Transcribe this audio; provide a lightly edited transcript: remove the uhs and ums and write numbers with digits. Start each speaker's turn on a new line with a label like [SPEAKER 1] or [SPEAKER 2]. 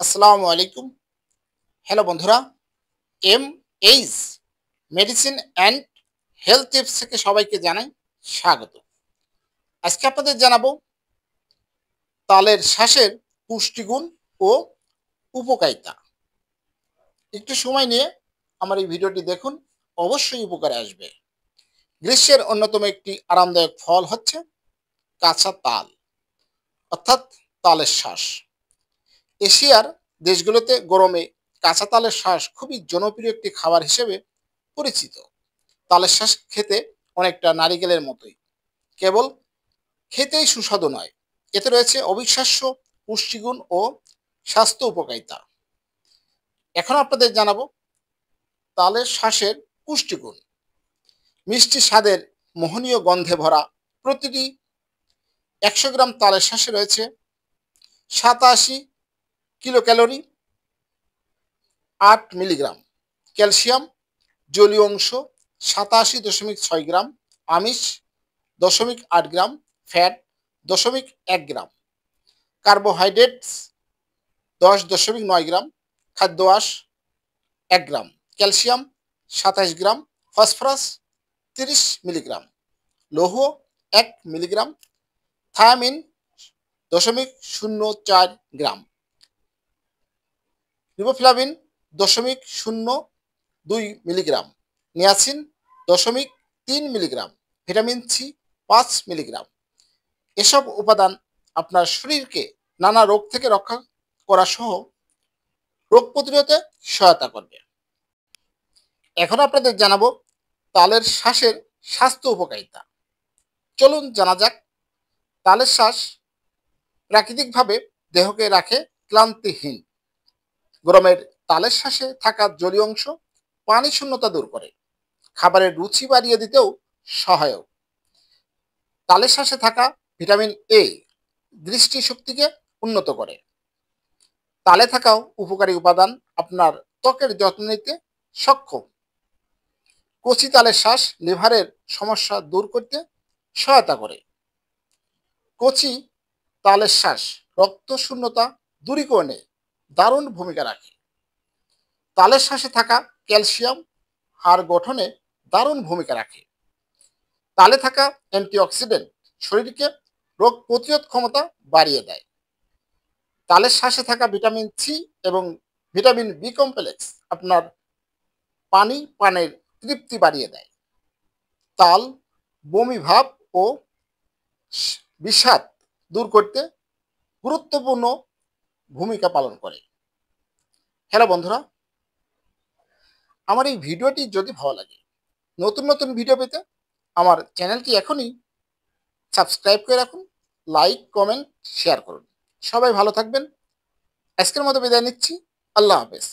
[SPEAKER 1] আসসালামু আলাইকুম। হ্যালো বন্ধুরা, H medicine and health tips থেকে সবাইকে জানাই স্বাগত। আজকে আপনাদের জানাবো তালের শ্বাসের পুষ্টিগুণ ও উপকারিতা। একটু সময় নিয়ে আমার এই ভিডিওটি দেখুন, অবশ্যই উপকারে আসবে। গ্রীষ্মের অন্যতম একটি আরামদায়ক ফল হচ্ছে কাঁচা তাল, অর্থাৎ তালের শ্বাস। এশিয়ার দেশগুলোতে গরমে কাঁচা তালের শ্বাস খুবই জনপ্রিয় একটি খাবার হিসেবে পরিচিত। তালের শ্বাস খেতে অনেকটা নারিকেলের মতোই, কেবল খেতেই সুস্বাদু নয়, এতে রয়েছে অবিশ্বাস্য পুষ্টিগুণ ও স্বাস্থ্য উপকারিতা। এখন আপনাদের জানাবো তালের শ্বাসের পুষ্টিগুণ। মিষ্টি স্বাদের মোহনীয় গন্ধে ভরা প্রতিটি 100 গ্রাম তালের শ্বাসে রয়েছে 87 কিলো ক্যালোরি, 8 মিলিগ্রাম ক্যালসিয়াম, জলীয় অংশ 87.6 গ্রাম, আমিষ 0.8 গ্রাম, ফ্যাট 0.1 গ্রাম, কার্বোহাইড্রেটস 10.9 গ্রাম, খাদ্য আঁশ 1 gram, calcium 27 gram, phosphorus 30 milligram, লৌহ 1 milligram, thiamine 0.04 gram, riboflavin 0.02 milligram, niacin 0.3 milligram, vitamin C 5 milligram. এসব উপাদান আপনার শরীরকে নানা রোগ থেকে রক্ষা করা সহ রোগ প্রতিরোধে সহায়তা করবে। এখন আপনাদের জানাবো তালের শ্বাসের স্বাস্থ্য উপকারিতা। চলুন জানা যাক। তালের শ্বাস প্রাকৃতিকভাবে দেহকে রাখে ক্লান্তিহীন। গরমের তালের শ্বাসে থাকা জলীয় অংশ পানি শূন্যতা দূর করে, খাবারের রুচি বাড়িয়ে দিতেও সহায়ক। তালের শ্বাসে থাকা ভিটামিন এ দৃষ্টিশক্তিকে উন্নত করে। তালে থাকাও উপকারী উপাদান আপনার ত্বকের যত্ন নিতে সক্ষম। কচি তালের শ্বাস লিভারের সমস্যা দূর করতে সহায়তা করে। কচি তালের শ্বাস রক্ত শূন্যতা দূরীকরণে দারুণ ভূমিকা রাখে। তালের শ্বাসে থাকা ক্যালসিয়াম হাড় গঠনে দারুণ ভূমিকা রাখে। তালে থাকা অ্যান্টিঅক্সিডেন্ট শরীরকে রোগ প্রতিরোধ ক্ষমতা বাড়িয়ে দেয়। তালের শ্বাসে থাকা ভিটামিন সি এবং ভিটামিন বি কমপ্লেক্স আপনার পানি পানের তৃপ্তি বাড়িয়ে দেয়। তাল বমি ভাব ও বিষাদ দূর করতে গুরুত্বপূর্ণ ভূমিকা পালন করে। হ্যালো বন্ধুরা, আমার এই ভিডিওটি যদি ভালো লাগে, নতুন নতুন ভিডিও পেতে আমার চ্যানেলটি এখনই সাবস্ক্রাইব করে রাখুন, লাইক কমেন্ট শেয়ার করুন। সবাই ভালো থাকবেন। আজকের মতো বিদায় নিচ্ছি। আল্লাহ হাফেজ।